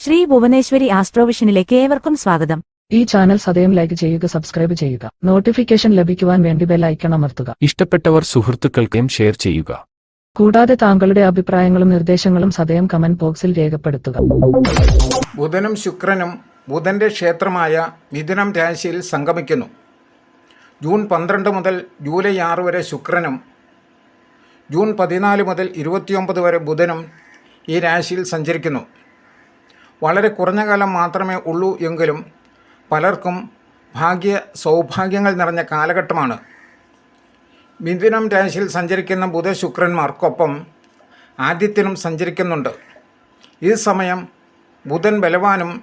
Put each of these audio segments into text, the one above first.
ശ്രീ ഭുവനേശ്വരി ആസ്ട്രോവിഷനിലേക്ക് ഏവർക്കും സ്വാഗതം. ഈ ചാനൽ സദയം ലൈക്ക് ചെയ്യുക, സബ്സ്ക്രൈബ് ചെയ്യുക, നോട്ടിഫിക്കേഷൻ ലഭിക്കുവാൻ വേണ്ടി ബെൽ ഐക്കൺ അമർത്തുക. ഇഷ്ടപ്പെട്ടവർ സുഹൃത്തുക്കൾക്കും ഷെയർ ചെയ്യുക. കൂടാതെ താങ്കളുടെ അഭിപ്രായങ്ങളും നിർദ്ദേശങ്ങളും സദയം കമന്റ് ബോക്സിൽ രേഖപ്പെടുത്തുക. ബുധനും ശുക്രനും ബുധന്റെ ക്ഷേത്രമായ മിഥുനം രാശിയിൽ സംഗമിക്കുന്നു. ജൂൺ 12 മുതൽ ജൂലൈ 6 വരെ ശുക്രനും ജൂൺ 14 മുതൽ 29 വരെ ബുധനും ഈ രാശിയിൽ സഞ്ചരിക്കുന്നു. വളരെ കുറഞ്ഞ കാലം മാത്രമേ ഉള്ളൂ എങ്കിലും പലർക്കും സൗഭാഗ്യങ്ങൾ നിറഞ്ഞ കാലഘട്ടമാണ്. മിഥുനം രാശിയിൽ സഞ്ചരിക്കുന്ന ബുധ ശുക്രന്മാർക്കൊപ്പം ആദിത്യനും സഞ്ചരിക്കുന്നുണ്ട്. ഈ സമയം ബുധൻ ബലവാനും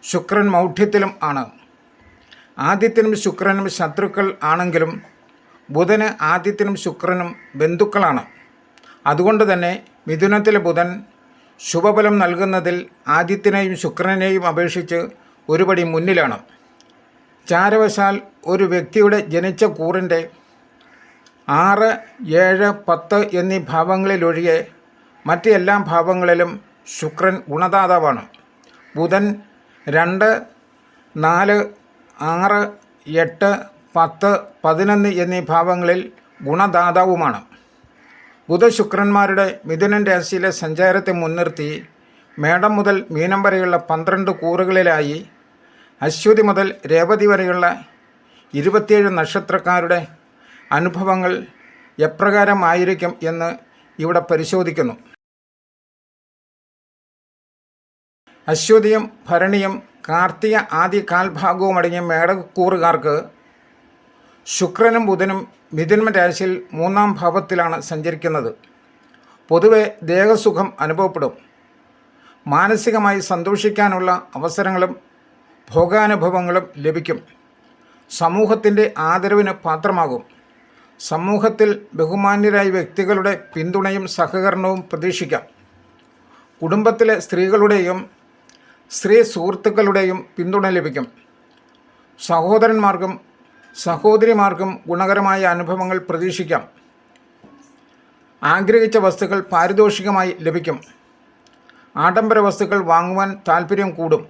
ശുക്രൻ മൗഢ്യത്തിലും ആണ്. ആദിത്യനും ശുക്രനും ശത്രുക്കൾ ആണെങ്കിലും ബുധന് ആദിത്യനും ശുക്രനും ബന്ധുക്കളാണ്. അതുകൊണ്ട് തന്നെ മിഥുനത്തിലെ ബുധൻ ശുഭഫലം നൽകുന്നതിൽ ആദിത്യനെയും ശുക്രനെയും അപേക്ഷിച്ച് ഒരുപടി മുന്നിലാണ്. ചാരവശാൽ ഒരു വ്യക്തിയുടെ ജനിച്ച കൂറിൻ്റെ 6, 7, 10 എന്നീ ഭാവങ്ങളിലൊഴികെ മറ്റ് എല്ലാ ഭാവങ്ങളിലും ശുക്രൻ ഗുണദാതാവാണ്. ബുധൻ 2, 4, 6, 8, 10, 11 എന്നീ ഭാവങ്ങളിൽ ഗുണദാതാവുമാണ്. ബുധശുക്രന്മാരുടെ മിഥുനൻ രാശിയിലെ സഞ്ചാരത്തെ മുൻനിർത്തി മേടം മുതൽ മീനം വരെയുള്ള 12 കൂറുകളിലായി അശ്വതി മുതൽ രേവതി വരെയുള്ള 27 നക്ഷത്രക്കാരുടെ അനുഭവങ്ങൾ എപ്രകാരമായിരിക്കും എന്ന് ഇവിടെ പരിശോധിക്കുന്നു. അശ്വതിയും ഭരണിയും കാർത്തിക ആദ്യ കാൽഭാഗവും അടങ്ങിയ മേടക്കൂറുകാർക്ക് ശുക്രനും ബുധനും മിഥുന രാശിയിൽ 3-ാം ഭാവത്തിലാണ് സഞ്ചരിക്കുന്നത്. പൊതുവെ ദേഹസുഖം അനുഭവപ്പെടും. മാനസികമായി സന്തോഷിക്കാനുള്ള അവസരങ്ങളും ഭോഗാനുഭവങ്ങളും ലഭിക്കും. സമൂഹത്തിൻ്റെ ആദരവിന് പാത്രമാകും. സമൂഹത്തിൽ ബഹുമാന്യരായ വ്യക്തികളുടെ പിന്തുണയും സഹകരണവും പ്രതീക്ഷിക്കാം. കുടുംബത്തിലെ സ്ത്രീകളുടെയും സ്ത്രീ സുഹൃത്തുക്കളുടെയും പിന്തുണ ലഭിക്കും. സഹോദരിമാർക്കും ഗുണകരമായ അനുഭവങ്ങൾ പ്രതീക്ഷിക്കാം. ആഗ്രഹിച്ച വസ്തുക്കൾ പാരിതോഷികമായി ലഭിക്കും. ആഡംബര വസ്തുക്കൾ വാങ്ങുവാൻ താൽപ്പര്യം കൂടും.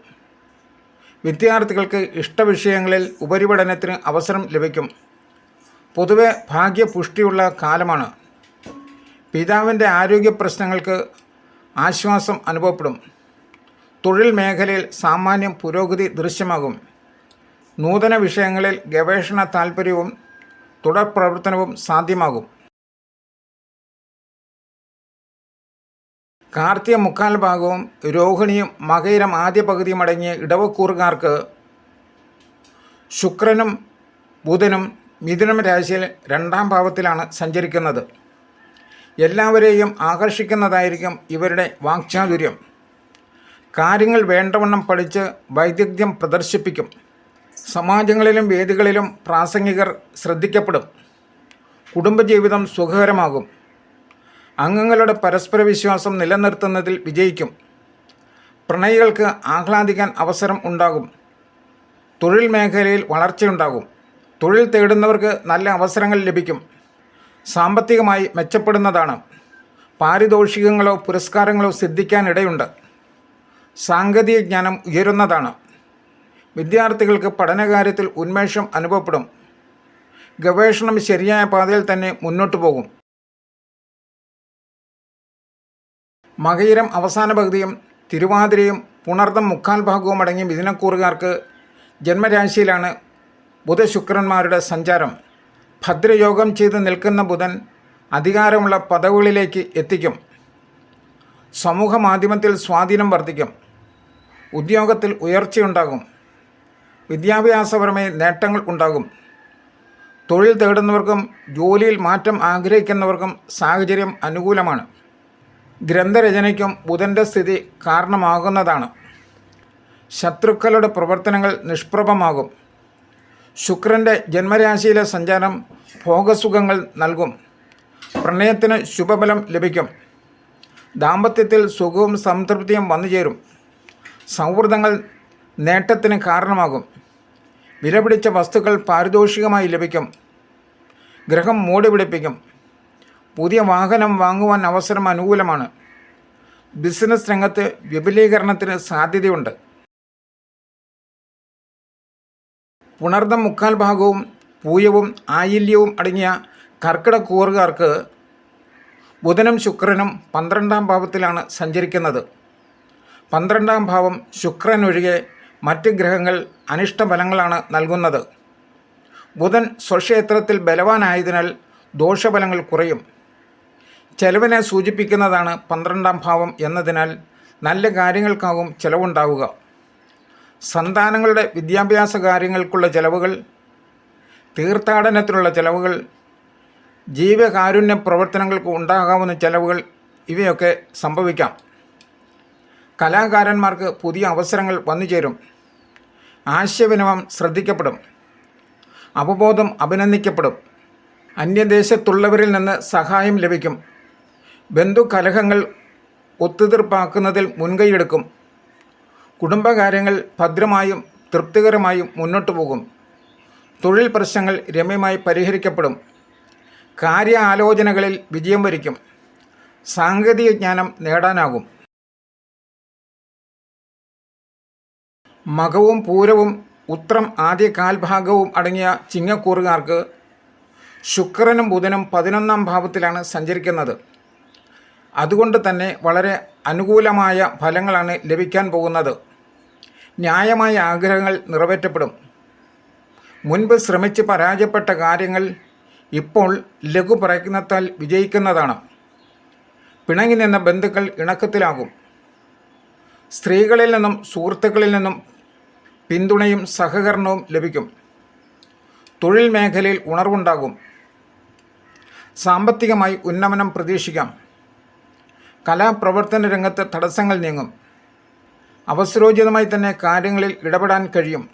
വിദ്യാർത്ഥികൾക്ക് ഇഷ്ടവിഷയങ്ങളിൽ ഉപരിപഠനത്തിന് അവസരം ലഭിക്കും. പൊതുവെ ഭാഗ്യപുഷ്ടിയുള്ള കാലമാണ്. പിതാവിൻ്റെ ആരോഗ്യ പ്രശ്നങ്ങൾക്ക് ആശ്വാസം അനുഭവപ്പെടും. തൊഴിൽ മേഖലയിൽ സാമാന്യം പുരോഗതി ദൃശ്യമാകും. നൂതന വിഷയങ്ങളിൽ ഗവേഷണ താൽപ്പര്യവും തുടർ പ്രവർത്തനവും സാധ്യമാകും. കാർത്തിക മുക്കാൽ ഭാഗവും രോഹിണിയും മകയിരം ആദ്യ പകുതിയും അടങ്ങിയ ഇടവക്കൂറുകാർക്ക് ശുക്രനും ബുധനും മിഥുനം രാശിയിൽ 2-ാം ഭാവത്തിലാണ് സഞ്ചരിക്കുന്നത്. എല്ലാവരെയും ആകർഷിക്കുന്നതായിരിക്കും ഇവരുടെ വാക്ചാതുര്യം. കാര്യങ്ങൾ വേണ്ടവണ്ണം പഠിച്ച് വൈദഗ്ധ്യം പ്രദർശിപ്പിക്കും. സമാജങ്ങളിലും വേദികളിലും പ്രാസംഗികർ ശ്രദ്ധിക്കപ്പെടും. കുടുംബജീവിതം സുഖകരമാകും. അംഗങ്ങളുടെ പരസ്പര വിശ്വാസം നിലനിർത്തുന്നതിൽ വിജയിക്കും. പ്രണയികൾക്ക് ആഹ്ലാദിക്കാൻ അവസരം ഉണ്ടാകും. തൊഴിൽ മേഖലയിൽ വളർച്ചയുണ്ടാകും. തൊഴിൽ തേടുന്നവർക്ക് നല്ല അവസരങ്ങൾ ലഭിക്കും. സാമ്പത്തികമായി മെച്ചപ്പെടുന്നതാണ്. പാരിതോഷികങ്ങളോ പുരസ്കാരങ്ങളോ സിദ്ധിക്കാനിടയുണ്ട്. സാങ്കേതിക ജ്ഞാനം ഉയരുന്നതാണ്. വിദ്യാർത്ഥികൾക്ക് പഠനകാര്യത്തിൽ ഉന്മേഷം അനുഭവപ്പെടും. ഗവേഷണം ശരിയായ പാതയിൽ തന്നെ മുന്നോട്ടു പോകും. മകയിരം അവസാന പകുതിയും തിരുവാതിരയും പുണർദം മുക്കാൽ ഭാഗവും അടങ്ങിയ മിഥുനക്കൂറുകാർക്ക് ജന്മരാശിയിലാണ് ബുധശുക്രന്മാരുടെ സഞ്ചാരം. ഭദ്രയോഗം ചെയ്ത് നിൽക്കുന്ന ബുധൻ അധികാരമുള്ള പദവികളിലേക്ക് എത്തിക്കും. സമൂഹ മാധ്യമത്തിൽ സ്വാധീനം വർദ്ധിക്കും. ഉദ്യോഗത്തിൽ ഉയർച്ചയുണ്ടാകും. വിദ്യാഭ്യാസപരമായ നേട്ടങ്ങൾ ഉണ്ടാകും. തൊഴിൽ തേടുന്നവർക്കും ജോലിയിൽ മാറ്റം ആഗ്രഹിക്കുന്നവർക്കും സാഹചര്യം അനുകൂലമാണ്. ഗ്രന്ഥരചനയ്ക്കും ബുധൻ്റെ സ്ഥിതി കാരണമാകുന്നതാണ്. ശത്രുക്കളുടെ പ്രവർത്തനങ്ങൾ നിഷ്പ്രഭമാകും. ശുക്രൻ്റെ ജന്മരാശിയിലെ സഞ്ചാരം ഭോഗസുഖങ്ങൾ നൽകും. പ്രണയത്തിന് ശുഭഫലം ലഭിക്കും. ദാമ്പത്യത്തിൽ സുഖവും സംതൃപ്തിയും വന്നുചേരും. സൗഹൃദങ്ങൾ നേട്ടത്തിന് കാരണമാകും. വിലപിടിച്ച വസ്തുക്കൾ പാരിതോഷികമായി ലഭിക്കും. ഗ്രഹം മൂടി പിടിപ്പിക്കും. പുതിയ വാഹനം വാങ്ങുവാൻ അവസരം അനുകൂലമാണ്. ബിസിനസ് രംഗത്ത് വിപുലീകരണത്തിന് സാധ്യതയുണ്ട്. പുണർദം 3/4 ഭാഗവും പൂയവും ആയില്യവും അടങ്ങിയ കർക്കിടകൂറുകാർക്ക് ബുധനും ശുക്രനും 12-ാം ഭാവത്തിലാണ് സഞ്ചരിക്കുന്നത്. 12-ാം ഭാവം ശുക്രൻ ഒഴികെ മറ്റ് ഗ്രഹങ്ങൾ അനിഷ്ടഫലങ്ങളാണ് നൽകുന്നത്. ബുധൻ സ്വക്ഷേത്രത്തിൽ ബലവാനായതിനാൽ ദോഷഫലങ്ങൾ കുറയും. ചെലവിനെ സൂചിപ്പിക്കുന്നതാണ് 12-ാം ഭാവം എന്നതിനാൽ നല്ല കാര്യങ്ങൾക്കാവും ചെലവുണ്ടാവുക. സന്താനങ്ങളുടെ വിദ്യാഭ്യാസ കാര്യങ്ങൾക്കുള്ള ചെലവുകൾ, തീർത്ഥാടനത്തിനുള്ള ചെലവുകൾ, ജീവകാരുണ്യ പ്രവർത്തനങ്ങൾക്ക് ഉണ്ടാകാവുന്ന ചെലവുകൾ ഇവയൊക്കെ സംഭവിക്കാം. കലാകാരന്മാർക്ക് പുതിയ അവസരങ്ങൾ വന്നുചേരും. ആശയവിനിമയം ശ്രദ്ധിക്കപ്പെടും. അവബോധം അഭിനന്ദിക്കപ്പെടും. അന്യദേശത്തുള്ളവരിൽ നിന്ന് സഹായം ലഭിക്കും. ബന്ധുകലഹങ്ങൾ ഒത്തുതീർപ്പാക്കുന്നതിൽ മുൻകൈയെടുക്കും. കുടുംബകാര്യങ്ങൾ ഭദ്രമായും തൃപ്തികരമായും മുന്നോട്ടു പോകും. തൊഴിൽ പ്രശ്നങ്ങൾ രമ്യമായി പരിഹരിക്കപ്പെടും. കാര്യാലോചനകളിൽ വിജയം വരിക്കും. സാങ്കേതിക ജ്ഞാനം നേടാനാകും. മകവും പൂരവും ഉത്രം ആദ്യ കാൽഭാഗവും അടങ്ങിയ ചിങ്ങക്കൂറുകാർക്ക് ശുക്രനും ബുധനും 11-ാം ഭാവത്തിലാണ് സഞ്ചരിക്കുന്നത്. അതുകൊണ്ട് തന്നെ വളരെ അനുകൂലമായ ഫലങ്ങളാണ് ലഭിക്കാൻ പോകുന്നത്. ന്യായമായ ആഗ്രഹങ്ങൾ നിറവേറ്റപ്പെടും. മുൻപ് ശ്രമിച്ച് പരാജയപ്പെട്ട കാര്യങ്ങൾ ഇപ്പോൾ ലഘു പ്രയത്നത്താൽ വിജയിക്കുന്നതാണ്. പിണങ്ങി നിന്ന ബന്ധുക്കൾ ഇണക്കത്തിലാകും. സ്ത്രീകളിൽ നിന്നും സുഹൃത്തുക്കളിൽ നിന്നും പിന്തുണയും സഹകരണവും ലഭിക്കും. തൊഴിൽ മേഖലയിൽ ഉണർവുണ്ടാകും. സാമ്പത്തികമായി ഉന്നമനം പ്രതീക്ഷിക്കാം. കലാപ്രവർത്തന രംഗത്ത് തടസ്സങ്ങൾ നീങ്ങും. അവസരോചിതമായി തന്നെ കാര്യങ്ങളിൽ ഇടപെടാൻ കഴിയും.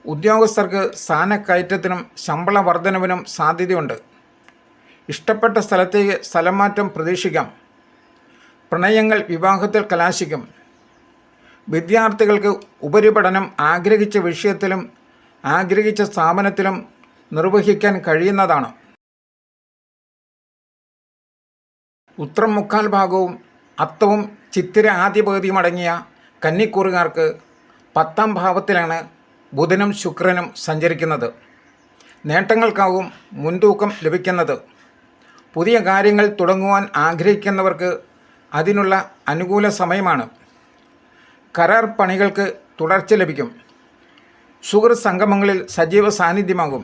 ഉദ്യോഗസ്ഥർക്ക് സ്ഥാനക്കയറ്റത്തിനും ശമ്പള വർധനവിനും സാധ്യതയുണ്ട്. ഇഷ്ടപ്പെട്ട സ്ഥലത്തേക്ക് സ്ഥലം മാറ്റം പ്രതീക്ഷിക്കാം. പ്രണയങ്ങൾ വിവാഹത്തിൽ കലാശിക്കും. വിദ്യാർത്ഥികൾക്ക് ഉപരിപഠനം ആഗ്രഹിച്ച വിഷയത്തിലും ആഗ്രഹിച്ച സ്ഥാപനത്തിലും നിർവഹിക്കാൻ കഴിയുന്നതാണ്. ഉത്രം 3/4 ഭാഗവും അത്തവും ചിത്തിര ആദ്യ പകുതിയും അടങ്ങിയ കന്നിക്കൂറുകാർക്ക് 10-ാം ഭാവത്തിലാണ് ബുധനും ശുക്രനും സഞ്ചരിക്കുന്നത്. നേട്ടങ്ങൾക്കാവും മുൻതൂക്കം ലഭിക്കുന്നത്. പുതിയ കാര്യങ്ങൾ തുടങ്ങുവാൻ ആഗ്രഹിക്കുന്നവർക്ക് അതിനുള്ള അനുകൂല സമയമാണ്. കരാർ പണികൾക്ക് തുടർച്ച ലഭിക്കും. സുഹൃത്ത് സംഗമങ്ങളിൽ സജീവ സാന്നിധ്യമാകും.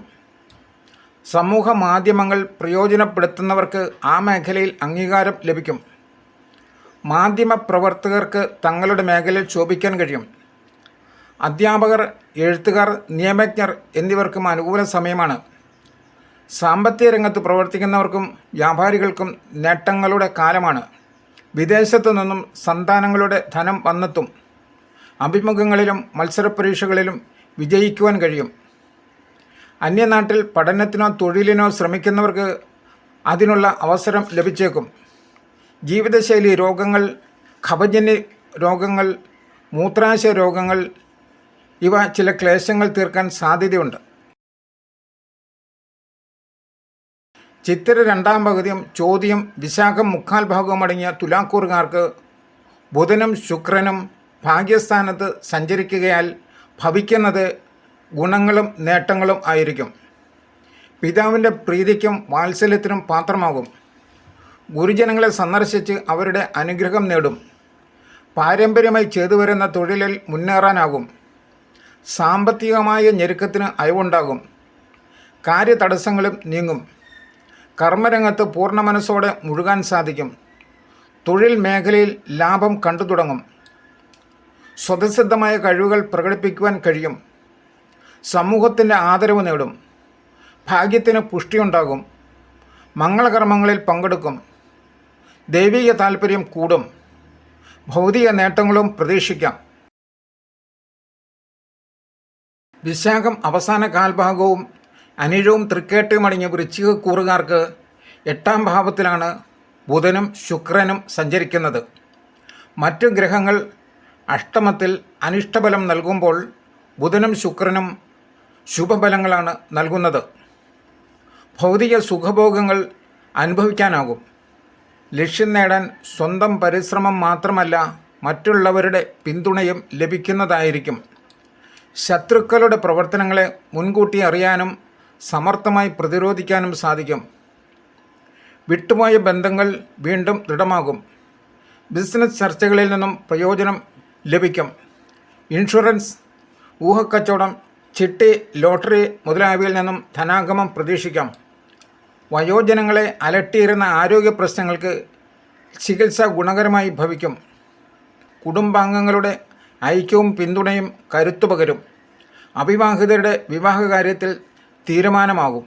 സമൂഹ മാധ്യമങ്ങൾ പ്രയോജനപ്പെടുത്തുന്നവർക്ക് ആ മേഖലയിൽ അംഗീകാരം ലഭിക്കും. മാധ്യമ പ്രവർത്തകർക്ക് തങ്ങളുടെ മേഖലയിൽ ശോഭിക്കാൻ കഴിയും. അധ്യാപകർ, എഴുത്തുകാർ, നിയമജ്ഞർ എന്നിവർക്കും അനുകൂല സമയമാണ്. സാമ്പത്തിക രംഗത്ത് പ്രവർത്തിക്കുന്നവർക്കും വ്യാപാരികൾക്കും നേട്ടങ്ങളുടെ കാലമാണ്. വിദേശത്തു നിന്നും സന്താനങ്ങളുടെ ധനം വന്നെത്തും. അഭിമുഖങ്ങളിലും മത്സരപരീക്ഷകളിലും വിജയിക്കുവാൻ കഴിയും. അന്യനാട്ടിൽ പഠനത്തിനോ തൊഴിലിനോ ശ്രമിക്കുന്നവർക്ക് അതിനുള്ള അവസരം ലഭിച്ചേക്കും. ജീവിതശൈലി രോഗങ്ങൾ, കഫജന്യ രോഗങ്ങൾ, മൂത്രാശയ രോഗങ്ങൾ ഇവ ചില ക്ലേശങ്ങൾ തീർക്കാൻ സാധ്യതയുണ്ട്. ചിത്തിര 2-ാം പകുതിയും ചോദ്യം വിശാഖം 3/4 ഭാഗവും അടങ്ങിയ തുലാക്കൂറുകാർക്ക് ബുധനും ശുക്രനും ഭാഗ്യസ്ഥാനത്ത് സഞ്ചരിക്കുകയാൽ ഭവിക്കുന്നത് ഗുണങ്ങളും നേട്ടങ്ങളും ആയിരിക്കും. പിതാവിൻ്റെ പ്രീതിക്കും വാത്സല്യത്തിനും പാത്രമാകും. ഗുരുജനങ്ങളെ സന്ദർശിച്ച് അവരുടെ അനുഗ്രഹം നേടും. പാരമ്പര്യമായി ചെയ്തു വരുന്ന തൊഴിലിൽ മുന്നേറാനാകും. സാമ്പത്തികമായ ഞെരുക്കത്തിന് അയവുണ്ടാകും. കാര്യതടസ്സങ്ങളും നീങ്ങും. കർമ്മരംഗത്ത് പൂർണ്ണ മനസ്സോടെ മുഴുകാൻ സാധിക്കും. തൊഴിൽ മേഖലയിൽ ലാഭം കണ്ടു തുടങ്ങും. സ്വതസിദ്ധമായ കഴിവുകൾ പ്രകടിപ്പിക്കുവാൻ കഴിയും. സമൂഹത്തിൻ്റെ ആദരവ് നേടും. ഭാഗ്യത്തിന് പുഷ്ടിയുണ്ടാകും. മംഗളകർമ്മങ്ങളിൽ പങ്കെടുക്കും. ദൈവിക താൽപ്പര്യം കൂടും. ഭൗതിക നേട്ടങ്ങളും പ്രതീക്ഷിക്കാം. വിശാഖം അവസാന കാൽഭാഗവും അനിഴവും തൃക്കേട്ടയും അടങ്ങിയ വൃശ്ചിക കൂറുകാർക്ക് 8-ാം ഭാവത്തിലാണ് ബുധനും ശുക്രനും സഞ്ചരിക്കുന്നത്. മറ്റ് ഗ്രഹങ്ങൾ അഷ്ടമത്തിൽ അനിഷ്ടഫലം നൽകുമ്പോൾ ബുധനും ശുക്രനും ശുഭഫലങ്ങളാണ് നൽകുന്നത്. ഭൗതിക സുഖഭോഗങ്ങൾ അനുഭവിക്കാനാകും. ലക്ഷ്യം നേടാൻ സ്വന്തം പരിശ്രമം മാത്രമല്ല മറ്റുള്ളവരുടെ പിന്തുണയും ലഭിക്കുന്നതായിരിക്കും. ശത്രുക്കളുടെ പ്രവർത്തനങ്ങളെ മുൻകൂട്ടി അറിയാനും സമർത്ഥമായി പ്രതിരോധിക്കാനും സാധിക്കും. വിട്ടുപോയ ബന്ധങ്ങൾ വീണ്ടും ദൃഢമാകും. ബിസിനസ് ചർച്ചകളിൽ നിന്നും പ്രയോജനം ലഭിക്കും. ഇൻഷുറൻസ്, ഊഹക്കച്ചവടം, ചിട്ടി, ലോട്ടറി മുതലായവയിൽ നിന്നും ധനാഗമം പ്രതീക്ഷിക്കാം. വയോജനങ്ങളെ അലട്ടിയിരുന്ന ആരോഗ്യ പ്രശ്നങ്ങൾക്ക് ചികിത്സ ഗുണകരമായി ഭവിക്കും. കുടുംബാംഗങ്ങളുടെ ഐക്യവും പിന്തുണയും കരുത്തു പകരും. അവിവാഹിതരുടെ വിവാഹകാര്യത്തിൽ തീരുമാനമാകും.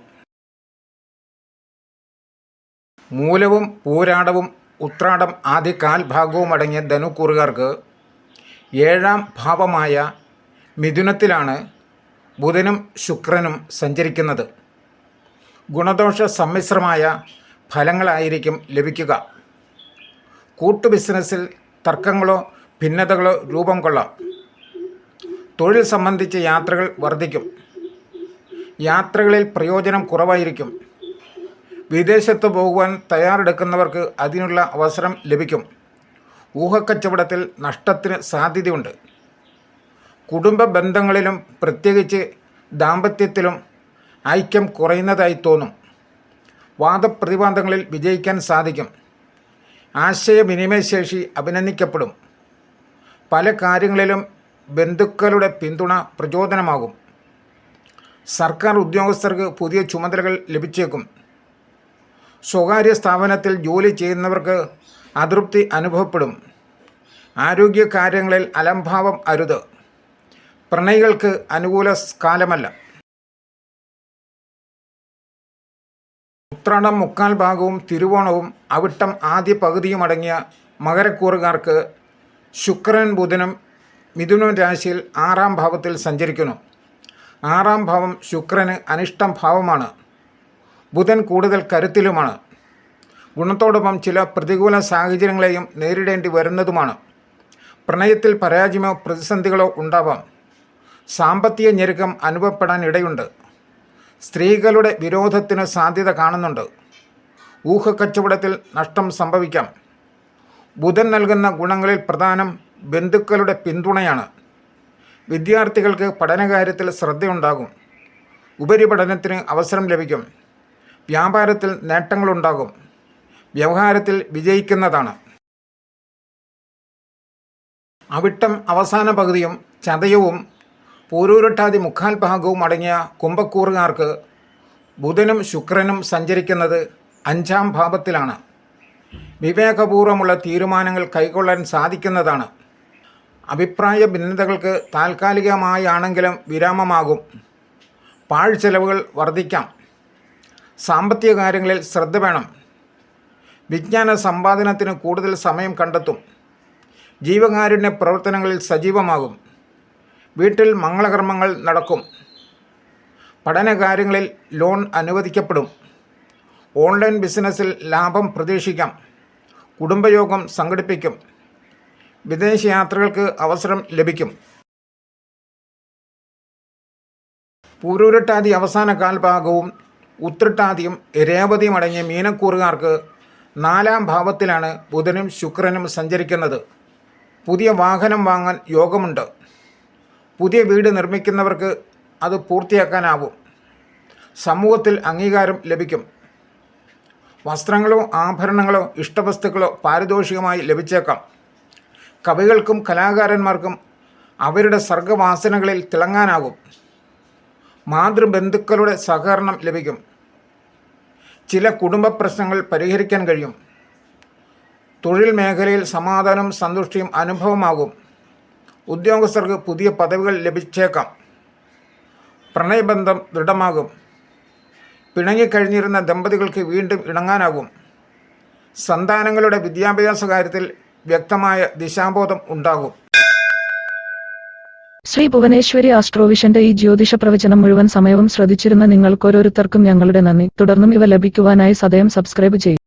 മൂലവും പൂരാടവും ഉത്രാടം ആദ്യ കാൽഭാഗവും അടങ്ങിയ ധനുക്കൂറുകാർക്ക് 7ാം ഭാവമായ മിഥുനത്തിലാണ് ബുധനും ശുക്രനും സഞ്ചരിക്കുന്നത്. ഗുണദോഷ സമ്മിശ്രമായ ഫലങ്ങളായിരിക്കും ലഭിക്കുക. കൂട്ടു ബിസിനസ്സിൽ തർക്കങ്ങളോ ഭിന്നതകളോ രൂപം കൊള്ളാം. തൊഴിൽ സംബന്ധിച്ച യാത്രകൾ വർദ്ധിക്കും. യാത്രകളിൽ പ്രയോജനം കുറവായിരിക്കും. വിദേശത്ത് പോകുവാൻ തയ്യാറെടുക്കുന്നവർക്ക് അതിനുള്ള അവസരം ലഭിക്കും. ഊഹക്കച്ചവടത്തിൽ നഷ്ടത്തിന് സാധ്യതയുണ്ട്. കുടുംബ ബന്ധങ്ങളിലും പ്രത്യേകിച്ച് ദാമ്പത്യത്തിലും ഐക്യം കുറയുന്നതായി തോന്നും. വാദപ്രതിവാദങ്ങളിൽ വിജയിക്കാൻ സാധിക്കും. ആശയവിനിമയശേഷി അഭിനന്ദിക്കപ്പെടും. പല കാര്യങ്ങളിലും ബന്ധുക്കളുടെ പിന്തുണ പ്രചോദനമാകും. സർക്കാർ ഉദ്യോഗസ്ഥർക്ക് പുതിയ ചുമതലകൾ ലഭിച്ചേക്കും. സ്വകാര്യ സ്ഥാപനത്തിൽ ജോലി ചെയ്യുന്നവർക്ക് അതൃപ്തി അനുഭവപ്പെടും. ആരോഗ്യ കാര്യങ്ങളിൽ അലംഭാവം അരുത്. പ്രണയികൾക്ക് അനുകൂല കാലമല്ല. ഉത്രാടം മുക്കാൽ ഭാഗവും തിരുവോണവും അവിട്ടം ആദ്യ പകുതിയും അടങ്ങിയ മകരക്കൂറുകാർക്ക് ശുക്രൻ ബുധനും മിഥുന രാശിയിൽ 6ാം ഭാവത്തിൽ സഞ്ചരിക്കുന്നു. 6ാം ഭാവം ശുക്രന് അനിഷ്ടം ഭാവമാണ്. ബുധൻ കൂടുതൽ കരുത്തിലുമാണ്. ഗുണത്തോടൊപ്പം ചില പ്രതികൂല സാഹചര്യങ്ങളെയും നേരിടേണ്ടി വരുന്നതുമാണ്. പ്രണയത്തിൽ പരാജയമോ പ്രതിസന്ധികളോ ഉണ്ടാവാം. സാമ്പത്തിക ഞെരുക്കം അനുഭവപ്പെടാൻ ഇടയുണ്ട്. സ്ത്രീകളുടെ വിരോധത്തിന് സാധ്യത കാണുന്നുണ്ട്. ഊഹക്കച്ചവടത്തിൽ നഷ്ടം സംഭവിക്കാം. ബുധൻ നൽകുന്ന ഗുണങ്ങളിൽ പ്രധാനം ബന്ധുക്കളുടെ പിന്തുണയാണ്. വിദ്യാർത്ഥികൾക്ക് പഠനകാര്യത്തിൽ ശ്രദ്ധയുണ്ടാകും. ഉപരിപഠനത്തിന് അവസരം ലഭിക്കും. വ്യാപാരത്തിൽ നേട്ടങ്ങളുണ്ടാകും. വ്യവഹാരത്തിൽ വിജയിക്കുന്നതാണ്. അവിട്ടം അവസാന പകുതിയും ചതയവും പൂരൂരുട്ടാതി മുക്കാൽ ഭാഗവും അടങ്ങിയ കുംഭക്കൂറുകാർക്ക് ബുധനും ശുക്രനും സഞ്ചരിക്കുന്നത് 5ാം ഭാവത്തിലാണ്. വിവേകപൂർവമുള്ള തീരുമാനങ്ങൾ കൈക്കൊള്ളാൻ സാധിക്കുന്നതാണ്. അഭിപ്രായ ഭിന്നതകൾക്ക് താൽക്കാലികമായാണെങ്കിലും വിരാമമാകും. പാഴ്ചെലവുകൾ വർദ്ധിക്കാം. സാമ്പത്തിക കാര്യങ്ങളിൽ ശ്രദ്ധ വേണം. വിജ്ഞാന സമ്പാദനത്തിന് കൂടുതൽ സമയം കണ്ടെത്തും. ജീവകാരുണ്യ പ്രവർത്തനങ്ങളിൽ സജീവമാകും. വീട്ടിൽ മംഗളകർമ്മങ്ങൾ നടക്കും. പഠനകാര്യങ്ങളിൽ ലോൺ അനുവദിക്കപ്പെടും. ഓൺലൈൻ ബിസിനസ്സിൽ ലാഭം പ്രതീക്ഷിക്കാം. കുടുംബയോഗം സംഘടിപ്പിക്കും. വിദേശയാത്രകൾക്ക് അവസരം ലഭിക്കും. പൂരൂരുട്ടാതി അവസാന കാൽഭാഗവും ഉത്രട്ടാതിയും രേവതിയും അടങ്ങിയ മീനക്കൂറുകാർക്ക് 4ാം ഭാവത്തിലാണ് ബുധനും ശുക്രനും സഞ്ചരിക്കുന്നത്. പുതിയ വാഹനം വാങ്ങാൻ യോഗമുണ്ട്. പുതിയ വീട് നിർമ്മിക്കുന്നവർക്ക് അത് പൂർത്തിയാക്കാനാവും. സമൂഹത്തിൽ അംഗീകാരം ലഭിക്കും. വസ്ത്രങ്ങളോ ആഭരണങ്ങളോ ഇഷ്ടവസ്തുക്കളോ പാരിതോഷികമായി ലഭിച്ചേക്കാം. കവികൾക്കും കലാകാരന്മാർക്കും അവരുടെ സർഗവാസനകളിൽ തിളങ്ങാനാകും. മാതൃബന്ധുക്കളുടെ സഹകരണം ലഭിക്കും. ചില കുടുംബ പ്രശ്നങ്ങൾ പരിഹരിക്കാൻ കഴിയും. തൊഴിൽ മേഖലയിൽ സമാധാനവും സന്തുഷ്ടിയും അനുഭവമാകും. ഉദ്യോഗസ്ഥർക്ക് പുതിയ പദവികൾ ലഭിച്ചേക്കാം. പ്രണയബന്ധം ദൃഢമാകും. പിണങ്ങിക്കഴിഞ്ഞിരുന്ന ദമ്പതികൾക്ക് വീണ്ടും ഇണങ്ങാനാകും. സന്താനങ്ങളുടെ വിദ്യാഭ്യാസ കാര്യത്തിൽ വ്യക്തമായ ദിശാബോധം ഉണ്ടാകും. ശ്രീ ഭുവനേശ്വരി ആസ്ട്രോവിഷന്റെ ഈ ജ്യോതിഷ പ്രവചനം മുഴുവൻ സമയവും ശ്രദ്ധിച്ചിരുന്ന നിങ്ങൾക്കോരോരുത്തർക്കും ഞങ്ങളുടെ നന്ദി. തുടർന്നും ഇവ ലഭിക്കുവാനായി സദയം സബ്സ്ക്രൈബ് ചെയ്യും.